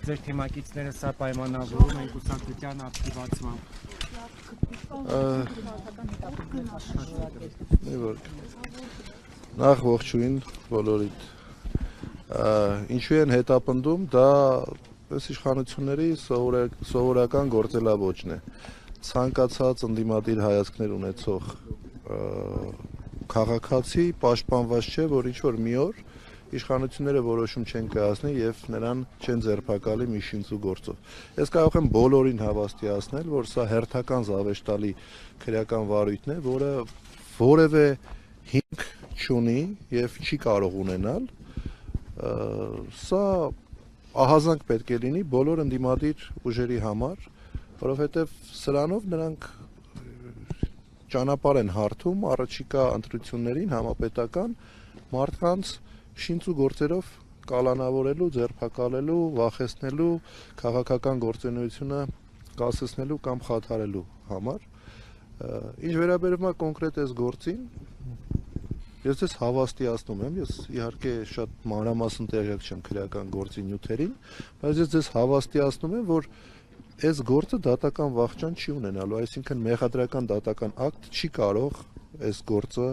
Ձեր թեմակիցները սա պայմանավորում են կուսակցության ակտիվացմամբ։ Նախ ողջույն բոլորիդ։ Ինչու են հետապնդում, դա այս իշխանությունների սովորական գործելավոճն է։ Ցանկացած ընդդիմադիր հայացքներ ունեցող քաղաքացի պաշտպանված չէ, որ ինչ-որ մի օր իշխանությունները որոշում չեն կայացնի եւ նրան չեն ձերբակալի մի շինծու գործով։ Ես կարող եմ բոլորին հավաստիացնել, որ սա հերթական զավեշտալի քրեական վարույթն է, որը որևէ հիմք չունի եւ չի կարող ունենալ։ Սա ահազանգ պետք է լինի բոլոր ընդդիմադիր ուժերի համար, որովհետեւ սրանով նրանք ճանապարհ են հարթում առաջիկա ընտրություններին համապետական մարդկանց շինծու գործերով կալանավորելու, ձերբակալելու, վախեցնելու, քաղաքական գործունեությունը կասեցնելու կամ խաթարելու համար։ Ինչ վերաբերում է կոնկրետ այս գործին, ես ձեզ հավաստիացնում եմ, ես իհարկե շատ մանրամասն տեղյակ չեմ քրեական գործի նյութերին, բայց ես ձեզ հավաստիացնում եմ, որ այս գործը դատական վախճան չի ունենալու, այսինքն մեղադրական դատական ակտ չի կարող այս գործը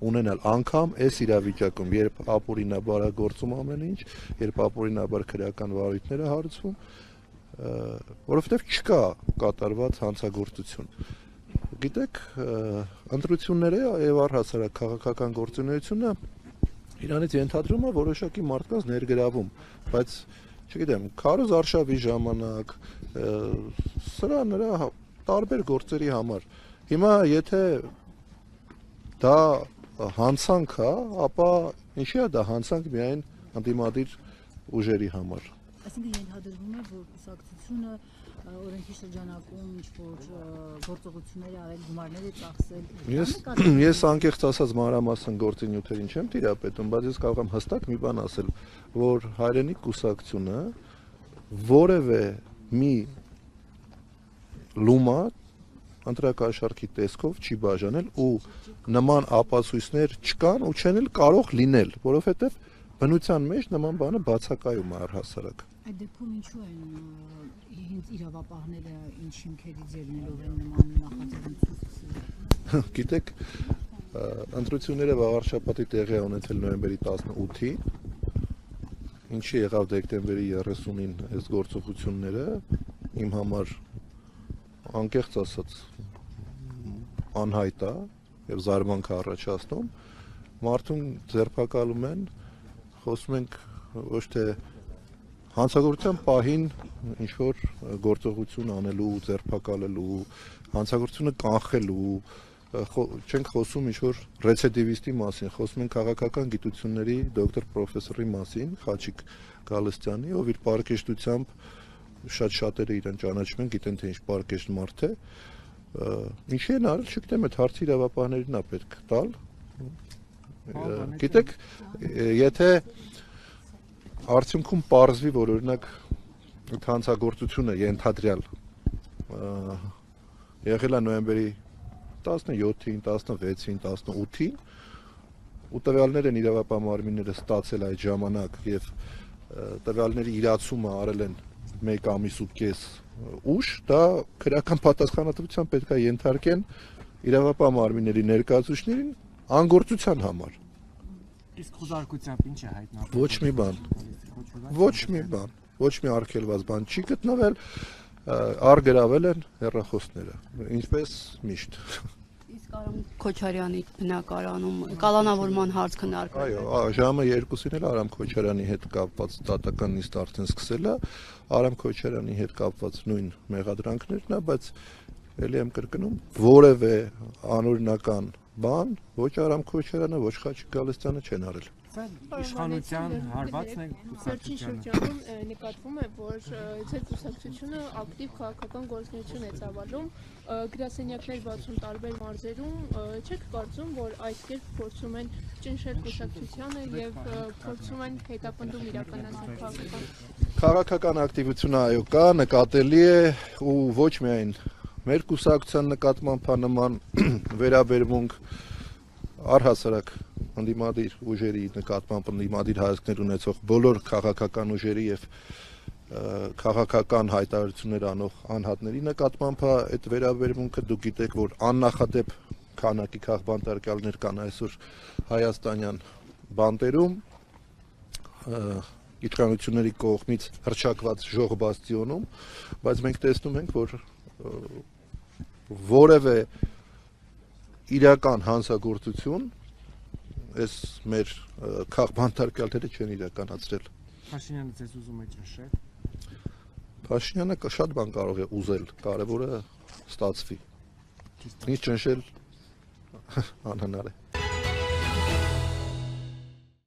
ունենալ անգամ այս իրավիճակում, երբ ապօրինաբար է գործում ամեն ինչ, երբ ապօրինաբար քրեական վարույթներ է հարուցվում, որովհետև չկա կատարված հանցագործություն։ Գիտեք, ընտրությունները եւ առհասարակ քաղաքական գործունեությունը իրանից ենթադրում է որոշակի մարդկանց ներգրավում, բայց չգիտեմ, Քարոզ արշավի ժամանակ սրա նրա տարբեր գործերի համար։ Հիմա եթե դա հանցանք է, ապա ինչի է դա հանցանք միայն ընդդիմադիր ուժերի համար։ Այսինքն ենթադրվում է, որ կուսակցությունը օրենքի շրջանակում ինչ-որ գործողություններ արել, գումարներ է ծախսել։ Ես անկեղծ ասած մանրամասն գործի նյութերին չեմ տիրապետում, բայց ես կարող եմ հստակ մի բան ասել, որ Հայրենիք կուսակցությունը որևէ մի լումա ընտրակաշառքի տեսքով չի բաժանել ու նման ապացույցներ չկան ու չեն էլ կարող լինել, որովհետև բնության մեջ նման բանը բացակայում է առհասարակ։ Այդ դեպքում ինչու են հենց իրավապահները ինչ հիմքերից ելնելով են նման նախաձեռնություն։ Գիտեք, ընտրությունները վաղ շաբաթի տեղի է ունեցել նոյեմբերի 18-ին, ինչի եղավ դեկտեմբերի 30-ին այս գործողությունները իմ համար անկեղծ ասած անհայտ է եւ զարմանք է առաջացնում, մարդուն ձերբակալում են, խոսում ենք ոչ թե հանցագործության պահին ինչ որ գործողություն անելու, ձերբակալելու, հանցագործությունը կանխելու, չենք խոսում ինչ որ ռեցիդիվիստի մասին, խոսում ենք քաղաքական գիտությունների դոկտոր պրոֆեսորի մասին, Խաչիկ Գալստյանի, ով իր պարկեշտությամբ շատ շատերը իրեն ճանաչում են, գիտեն թե ինչ պարկեշտ մարդ է, ինչի են արել, չգիտեմ, այդ հարցի իրավապահներին է պետք տալ։ Գիտեք, եթե արդյունքում պարզվի, որ օրինակ հանցագործությունը ենթադրյալ եղել է նոյեմբերի 17-ին, 16-ին, 18-ին, ու տվյալներ են իրավապահ մարմինները ստացել այդ ժամանակ եւ տվյալների իրացումը արել են 1 ամիս ու կես ուշ, դա քրեական պատասխանատվության պետք է ենթարկեն իրավապահ մարմինների ներկայացուցիչներին անգործության համար։ Իսկ խոզարկությամբ ինչ է հայտնաբերվում։ Ոչ մի բան։ Ոչ մի բան, ոչ մի արգելված բան չի գտնվել, արգրավել են հեռախոսները, ինչպես միշտ։ Իսկ Արամ Քոչարյանի բնակարանում կալանավորման հարց քննարկվել։ Այո, ժամը 2-ին էլ Արամ Քոչարյանի հետ կապված դատական նիստ արդեն սկսել է, Արամ Քոչարյանի հետ կապված նույն մեղադրանքներն է, բայց ելի եմ կրկնում, որևէ անօրինական բան ոչ Արամ Քոչարյանը, ոչ Խաչիկ Գալստյանը չեն արել։ Իշխանության հարվածն է Վերջին շրջանում նկատվում է, որ ձեր կուսակցությունը ակտիվ քաղաքական գործունեություն է ծավալում, գրասենյակներ բացում տարբեր մարզերում, չեք կարծում, որ այս կերպ փորձում են ճնշել կուսակցությանը եւ փորձում են հետապնդում իրականացնել քաղաքական ակտիվությունը այո կա, նկատելի է ու ոչ միայն մեր կուսակցության նկատմամբ նման վերաբերմունք առհասարակ ընդդիմադիր ուժերի նկատմամբ ընդդիմադիր հայացքներ ունեցող բոլոր քաղաքական ուժերի եւ քաղաքական հայտարարություններ անող անհատների նկատմամբ այդ վերաբերմունքը դուք գիտեք, որ աննախադեպ քանակի քաղբանտարկյալներ կան այսօր հայաստանյան բանտերում իշխանությունների կողմից հռչակված ժող բաստիոնում, բայց մենք տեսնում ենք, որ որևէ իրական հանցագործություն այս մեր քաղբանտարկյալները չեն իրականացրել։ Փաշինյանը ձեզ ուզում է ճնշել։ Փաշինյանը շատ բան կարող է ուզել, կարևորը ստացվի։ Ինչ ճնշել անհնար է։